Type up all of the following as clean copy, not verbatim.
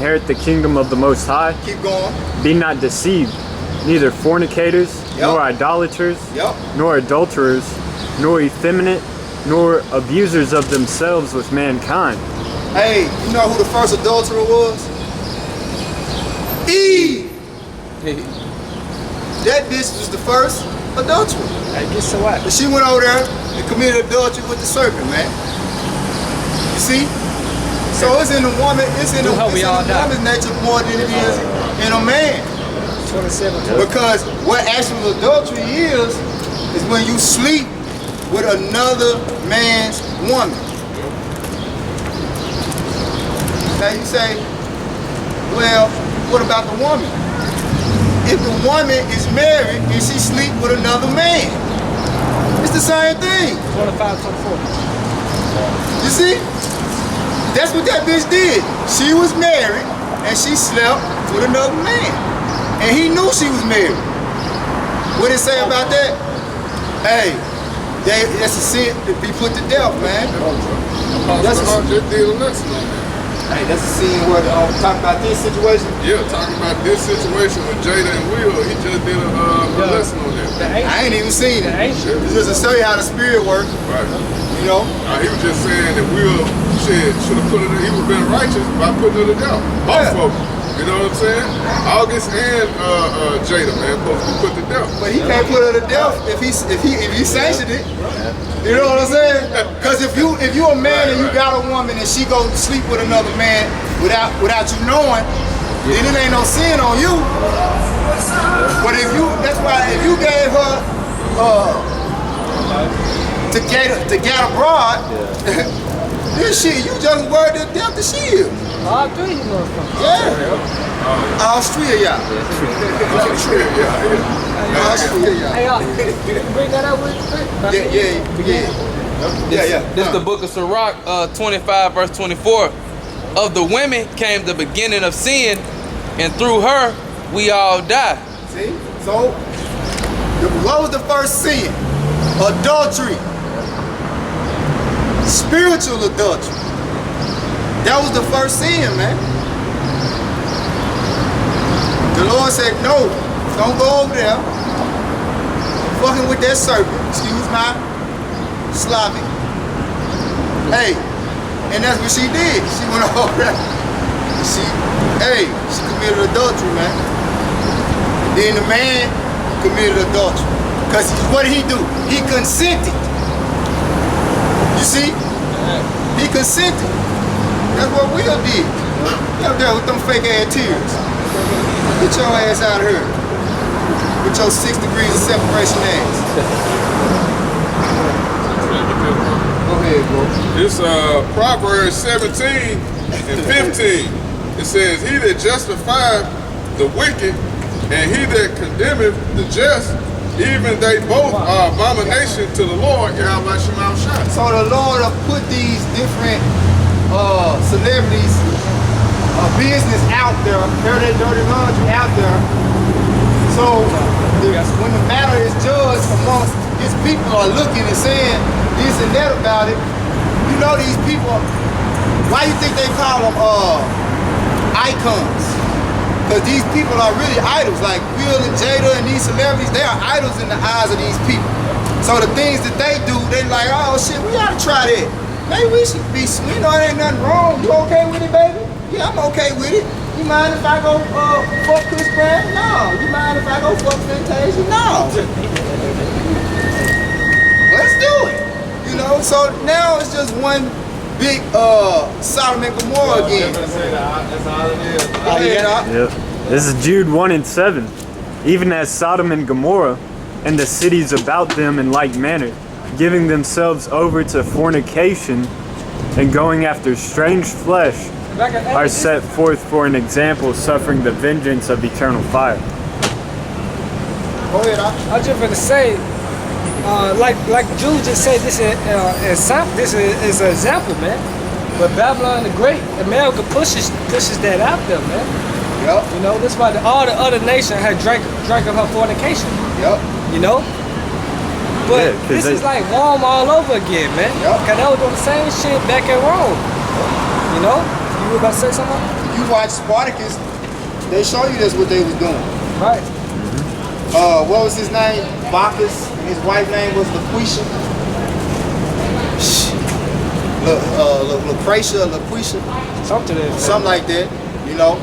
inherit the kingdom of the Most High. Keep going. Be not deceived, neither fornicators, nor idolaters, nor adulterers, nor effeminate, nor abusers of themselves with mankind. Hey, you know who the first adulterer was? Eve. That bitch was the first adulterer. I guess so what? But she went over there and committed adultery with the serpent, man. You see? So it's in the woman, it's in the woman's nature more than it is in a man. 27. Because what actual adultery is when you sleep with another man's woman. Now you say, well, what about the woman? If the woman is married and she sleep with another man, it's the same thing. 25, 24. You see? That's what that bitch did. She was married and she slept with another man. And he knew she was married. What did it say about that? Hey, that's a sin to be put to death, man. That's a just did a lesson on that. Hey, that's a scene where talking about this situation. Yeah, talking about this situation with Jada and Will. He just did a lesson on that. I ain't even seen it. It's just to show you how the spirit works. Right. You know? He was just saying that Will should have put it. He would have been righteous by putting her to death. Both of them. You know what I'm saying? August and Jada, man, supposed to be put to death. But he can't put her to death if he sanctioned it. You know what I'm saying? Because if you a man and you got a woman and she go sleep with another man without you knowing, then it ain't no sin on you. But that's why if you gave her to get abroad, then shit, you just worried to death that she is. All three of you motherfuckers. Yeah. Australia. Hey, you bring that up with Yeah. This is the book of Sirach, 25 verse 24. Of the women came the beginning of sin, and through her we all die. See? So, what was the first sin? Adultery. Spiritual adultery. That was the first sin, man. The Lord said, no, don't go over there. Fucking with that serpent. Excuse my Slavic. Hey, and that's what she did. She went over there. She committed adultery, man. Then the man committed adultery. Because what did he do? He consented. You see? He consented. That's what Will did. He up there with them fake ass tears. Get your ass out of here. With your 6 degrees of separation ass. Go ahead, bro. It's Proverbs 17 and 15. It says, he that justifieth the wicked and he that condemneth the just, even they both are abomination to the Lord. So the Lord will put these different celebrities, business out there, air their dirty laundry out there. So when the matter is judged amongst his people are looking and saying this and that about it, you know these people, why you think they call them icons? Because these people are really idols, like Will and Jada and these celebrities, they are idols in the eyes of these people. So the things that they do, they like, oh shit, we gotta try that. Maybe we should be, you know, there ain't nothing wrong. You okay with it, baby? Yeah, I'm okay with it. You mind if I go fuck Chris Brown? No. You mind if I go fuck Fantasia? No. Let's do it. You know, so now it's just one big Sodom and Gomorrah again. That's all it is. Yep. This is Jude 1 and 7. Even as Sodom and Gomorrah and the cities about them in like manner, giving themselves over to fornication and going after strange flesh, are set forth for an example, suffering the vengeance of eternal fire. Go ahead, I just want to say, like Jude just said, this is an example, man. But Babylon the Great, America pushes that out there, man. Yep. You know, that's why all the other nations had drank of her fornication. Yep. You know? But this is like Rome all over again, man. Yep. Cause they was doing the same shit back in Rome. You know? You were about to say something? you watch Spartacus, they show you that's what they was doing. Right. What was his name? Bacchus. And his wife's name was Lucretia. Lucretia. Something like that, you know.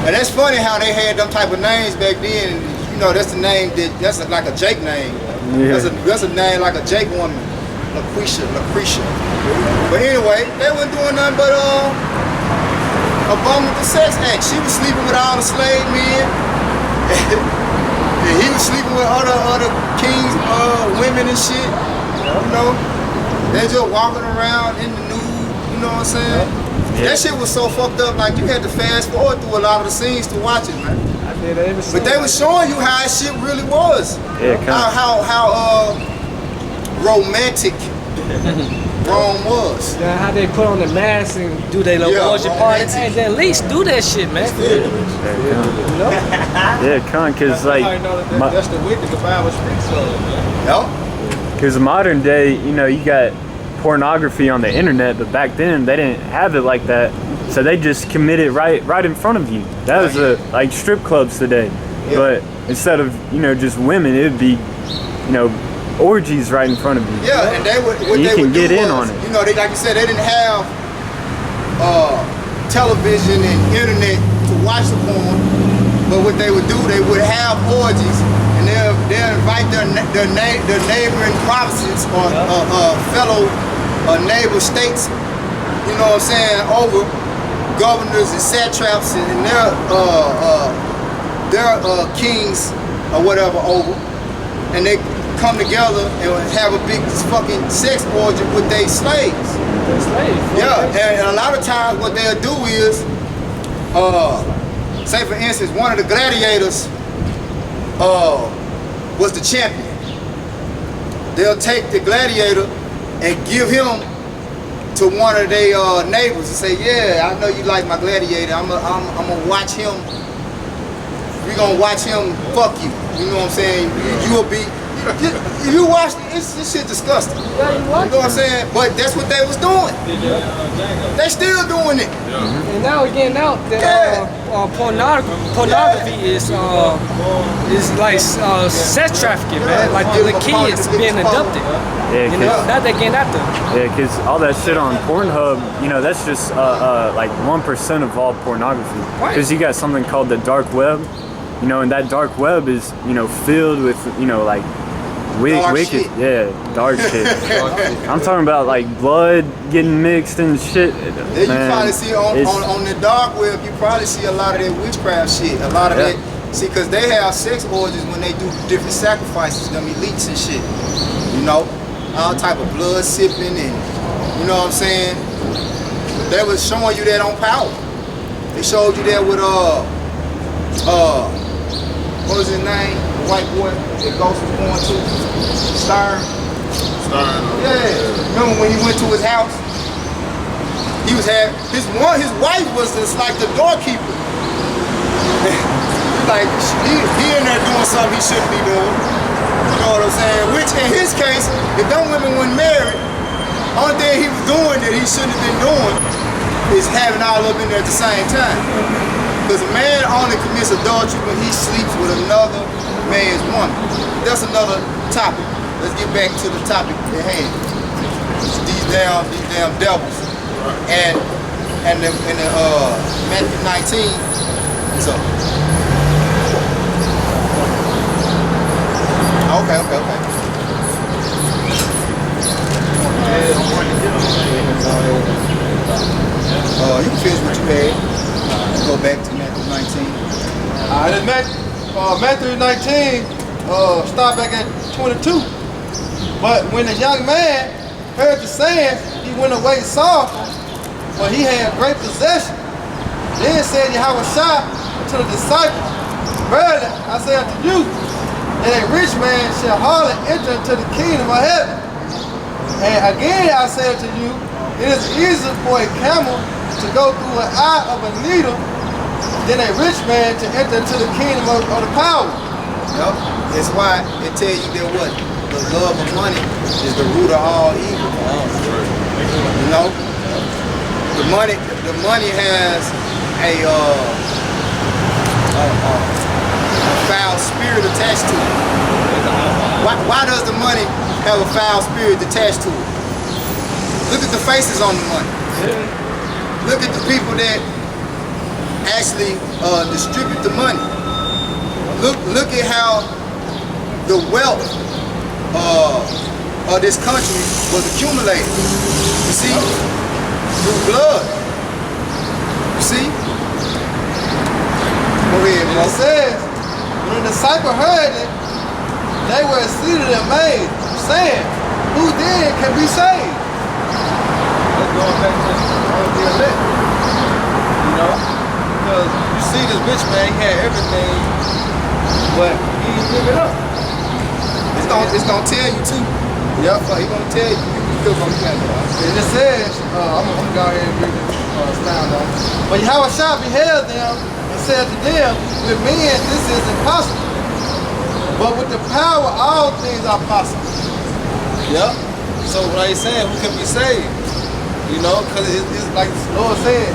And that's funny how they had them type of names back then. You know, that's the name that's like a Jake name. Yeah. That's a name like a Jake woman. Lucretia. But anyway, they weren't doing nothing but abominable sex acts. She was sleeping with all the slave men. And he was sleeping with other kings, women and shit. You know, they just walking around in the nude. You know what I'm saying? Yeah. That shit was so fucked up. Like you had to fast forward through a lot of the scenes to watch it, man. But they was showing you how shit really was. Yeah, how romantic Rome was. Yeah, how they put on the mask and do their little orgy party. Hey, then at least do that shit, man. You know? Yeah, cause like, That's the wicked the Bible speaks of, man. Yep. cause modern day, you know, you got pornography on the internet, but back then they didn't have it like that, so they just committed right in front of you. That was like strip clubs today, but instead of just women, it'd be orgies right in front of you. Yeah, and they would. What you they can would get do in was, on it. You know, they like you said, they didn't have television and internet to watch the porn, but what they would do, they would have orgies, and they'll invite their neighboring provinces or fellow neighbor states. You know what I'm saying? Over governors and satraps and their kings or whatever over, and they come together and have a big fucking sex orgy with their slaves. Yeah, and a lot of times what they'll do is, say for instance, one of the gladiators was the champion. They'll take the gladiator and give him to one of their neighbors and say, yeah, I know you like my gladiator. I'm gonna watch him. We're gonna watch him fuck you. You know what I'm saying? You'll be. You watch this shit disgusting. Yeah, you watch know what I'm saying? But that's what they was doing. They still doing it. And now again, pornography is like sex trafficking, man. Like the kids being adopted. Yeah, You know, that they getting after. Yeah, because all that shit on Pornhub, that's just like 1% of all pornography. Because you got something called the dark web, and that dark web is, filled with, like, Dark wicked, shit. yeah, dark shit. I'm talking about like blood getting mixed and shit. Then you probably see on the dark web, you probably see a lot of that witchcraft shit. A lot of that, see, because they have sex orgies when they do different sacrifices, them elites and shit. All type of blood sipping and, you know what I'm saying? They was showing you that on Power. They showed you that with, what was his name? The white boy that Ghost was going to? Stern. Yeah. Remember when he went to his house? He was his wife was just like the doorkeeper. Like he in there doing something he shouldn't be doing. You know what I'm saying? Which in his case, if them women weren't married, only thing he was doing that he shouldn't have been doing is having all of them in there at the same time. Because a man only commits adultery when he sleeps with another man's woman. That's another topic. Let's get back to the topic at hand. These damn devils. And in Matthew 19, so. Okay. You can finish what you had. Go back to Matthew 19. Matthew 19, start back at 22. But when the young man heard the saying, he went away sorrowful, for he had great possession. Then said Yahushua to the disciples, verily I say unto you, that a rich man shall hardly enter into the kingdom of heaven. And again I say unto you, it is easier for a camel to go through an eye of a needle than a rich man to enter into the kingdom of the power. Yep. That's why it tell you that what? The love of money is the root of all evil. the money has a foul spirit attached to it. Why does the money have a foul spirit attached to it? Look at the faces on the money. Look at the people that actually distribute the money. Look at how the wealth of this country was accumulated. You see? Through blood. You see? Go ahead, And bro. it says, when the disciples heard it, they were exceedingly amazed, saying, who then can be saved? Let's go back to the elect. You know? Because you see this rich man, he had everything, but he didn't give it up. It's gonna tell you too. Yep, he gonna tell you. You feel from that. And it says, I'm gonna go ahead and read this down though. But Yahushua beheld them and said to them, with men this is impossible. But with the power all things are possible. Yep. So what he's saying, who can be saved? You know, because it's like the Lord said,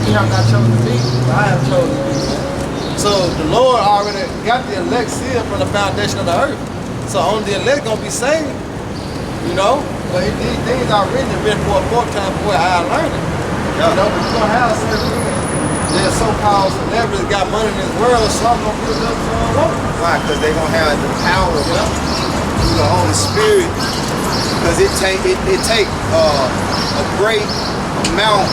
you have not chosen me, but I have chosen you. So the Lord already got the elect sealed from the foundation of the earth. So only the elect gonna be saved. You know? But these things are written for a fourth time for I learned it. You know, but you're gonna have certain there's so-called celebrities got money in this world, some gonna give it up, some won't. Why? Because they're gonna have the power through the Holy Spirit. Because it take a great amount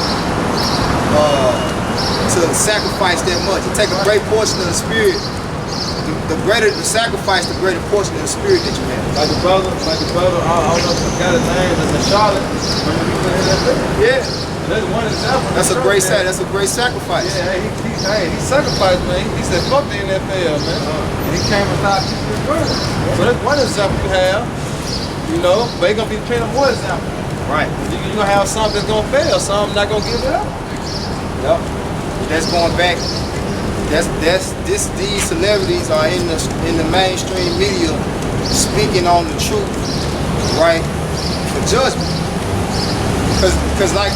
to sacrifice that much. It take a great portion of the spirit. The greater the sacrifice, the greater portion of the spirit that you have. Like the brother, I don't know if I got his name, it's in Charlotte. Yeah. That's one example. That's a great sacrifice. Yeah, he sacrificed, man. He said, fuck the NFL, man. And he came and started teaching his word. So that's one example you have, you know, but it's gonna be plenty more examples. Right. You're gonna have some that's gonna fail, some not gonna give it up. Yep. That's going back. These celebrities are in the mainstream media speaking on the truth, right? For judgment. Cause like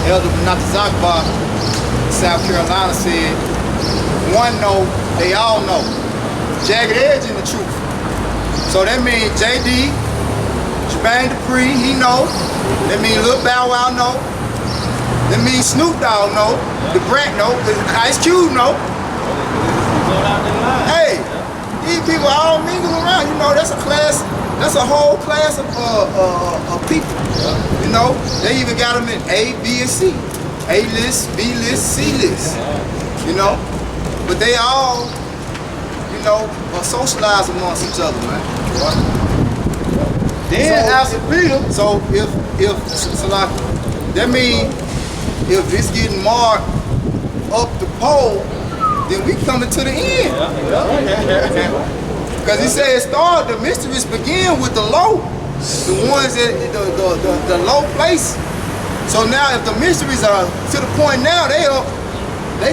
Elder Natazakba, South Carolina said, one know, they all know. Jagged edge in the truth. So that means JD, Jermaine Dupri, he know. That means Lil Bow Wow know. That means Snoop Dogg know. The Brat know. Ice Cube know. Hey, these people all mingle around. You know, that's a class. That's a whole class of people. You know, they even got them in A, B, and C. A list, B list, C list. You know, but they all, you know, socialize amongst each other, man. Then after Peter, so if that means if it's getting marked up the pole, then we coming to the end. Because he said the mysteries begin with the low, the ones that the low place. So now if the mysteries are to the point now, they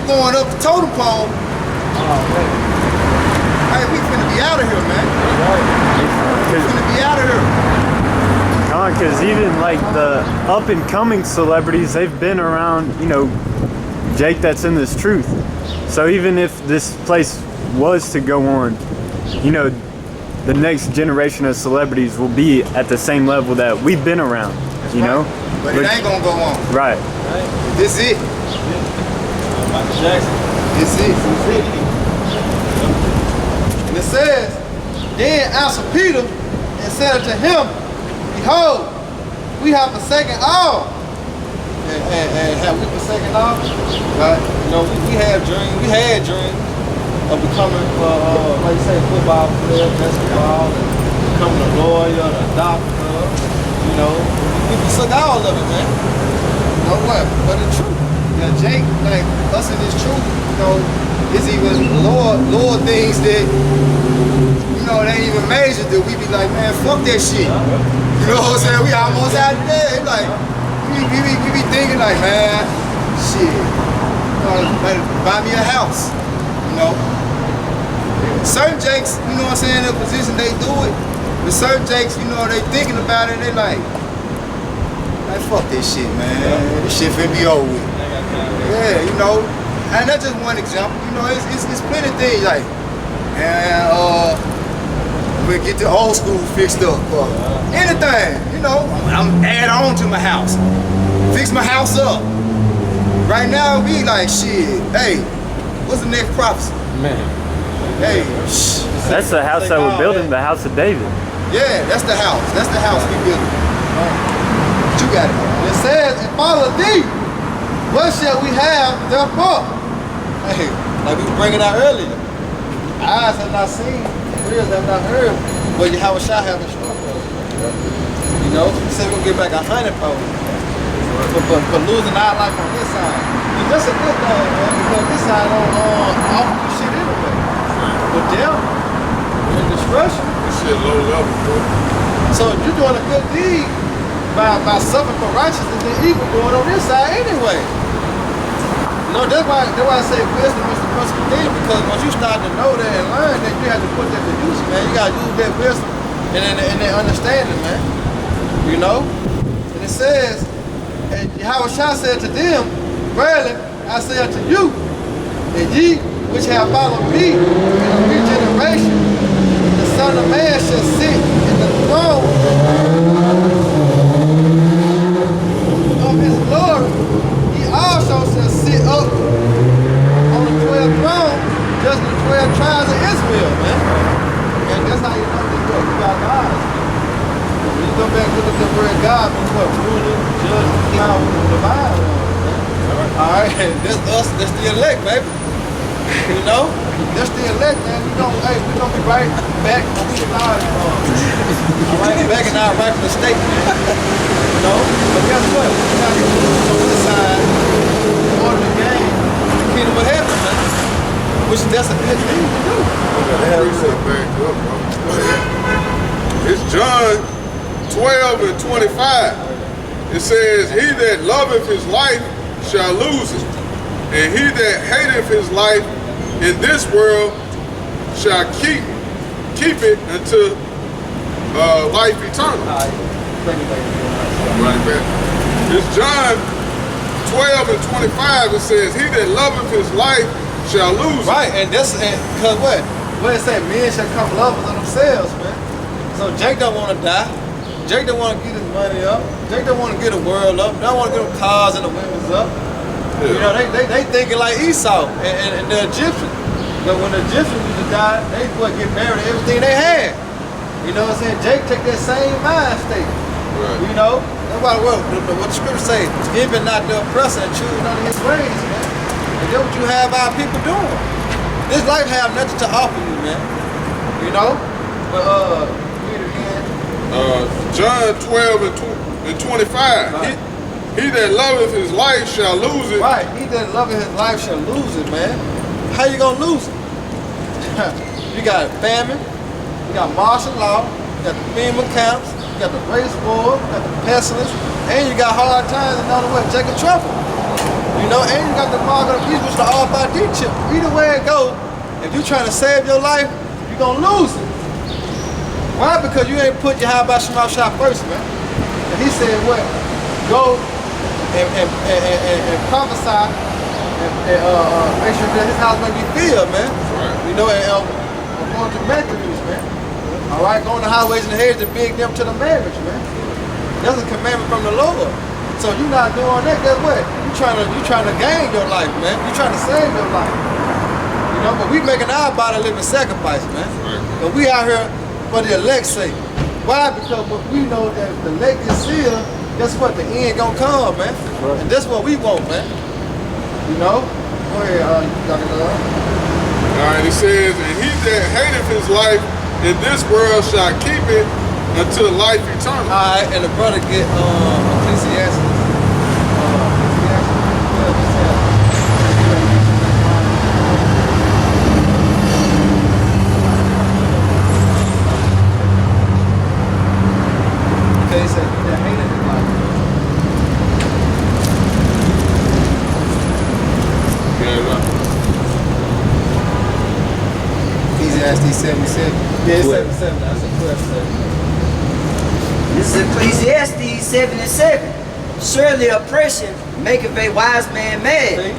going up the totem pole. Hey, we finna be out of here, man. We finna be out of here. Because even like the up and coming celebrities, they've been around, you know, Jake that's in this truth. So even if this place was to go on, you know, the next generation of celebrities will be at the same level that we've been around, you know? But it ain't gonna go on. Right. This it. Michael Jackson. This it. And it says, then answered Peter and said unto him, behold, we have forsaken all. And have we forsaken all? Right? You know, we had dreams of becoming, like you say, football player, basketball, and becoming a lawyer, a doctor. You know, we forsook all of it, man. You know what? But the truth. Yeah, Jake, like us in this truth, you know, it's even Lord things that, you know, they ain't even major that we be like, man, fuck that shit. You know what I'm saying? We almost out of there. Like, we be thinking like, man, shit, you know, like, buy me a house, you know. Certain Jakes, you know what I'm saying, in a position they do it. But certain Jakes, you know, they thinking about it, they like, Man, fuck this shit, man. This shit finna be over with. Yeah, you know, and that's just one example. You know, it's plenty of things like, and we get the old school fixed up. Anything, you know, I'm add on to my house, fix my house up. Right now, we like shit. Hey, what's the next prophecy? Man. Hey, That's the house that we're building, the house of David. yeah, that's the house. That's the house we building. But you got it. It says, and follow thee. What shall we have therefore? Hey, like we were bringing out earlier. Eyes have not seen, ears have not heard. But Yahweh shall have in store for us. You know, he said we'll get back 100 fold. For losing our life on this side. And that's a good thing, man, because this side don't offer you shit anyway. But death and destruction. This shit low level, bro. So if you're doing a good deed by suffering for righteousness, then evil doing on this side anyway. You know, that's why I say wisdom is the principal thing, because once you start to know that and learn that, you have to put that to use, man. You gotta use that wisdom and that understanding, man. You know? And it says, and Yahweh Shah said to them, verily I say unto you, that ye which have followed me in a few generations, the Son of Man shall sit in the throne of his glory. He also shall sit up on the 12 throne, just the 12 tribes of Israel, man. And that's how you know this book. You got God. When you go back to the word God, means what? Ruler, judge, power, divine. Alright, that's us, that's the elect, baby. You know? That's the elect, man. We gonna be right back on the line. Alright, back in our rightful state, man. You know? But guess what? We got to go on this side in order to gain the kingdom of heaven, man. Which that's a good thing to do. It's John 12 and 25. It says, he that loveth his life shall lose it, and he that hateth his life in this world shall keep it unto life eternal. Right back. It's John 12 and 25. It says, he that loveth his life shall lose it. Right, and that's because what? What it say? Men shall come lovers of themselves, man. So Jake don't want to die. Jake don't want to get his money up. Jake don't want to get the world up. They don't want to get them cars and the women's up. Yeah. You know, they thinking like Esau and the Egyptians. But when the Egyptians used to die, they would get married to everything they had. You know what I'm saying? Jake take that same mind state. Right. You know? That's why what the scripture say, giving not the oppressor and choose none of his ways, man. And that's what you have our people doing. This life have nothing to offer you, man. You know? But read it again. John 12 and 25. Right. He that loveth his life shall lose it. Right. He that loveth his life shall lose it, man. How you gonna lose it? You got famine, you got martial law, you got the FEMA camps, you got the race war, you got the pestilence, and you got hard times and another way, taking trouble. You know, and you got the mark of the beast, which is the RFID chip. Either way it goes, if you trying to save your life, you're gonna lose it. Why? Because you ain't put your high by Shema shot first, man. And he said what? Go and prophesy and make sure that his house may be filled, man. Right. You know, and going to Methodist, man. All right, going to highways and hedges to beg them to the marriage, man. That's a commandment from the Lord. So you not doing that, guess what? You trying to gain your life, man. You trying to save your life. You know, but we making our body living sacrifice, man. Right. But we out here for the elect's sake. Why? Because we know that if the elect is sealed, guess what? The end gonna come, man. Right. And that's what we want, man. You know? Go ahead, Dr. Love. Alright, it says, and he that hateth his life in this world shall keep it until life eternal. Alright, and the brother get Ecclesiastes. Okay, so he that hated his life. Ecclesiastes 77. Yeah, 77. That's a 12. This is Ecclesiastes 7:7. Surely oppression maketh a wise man mad,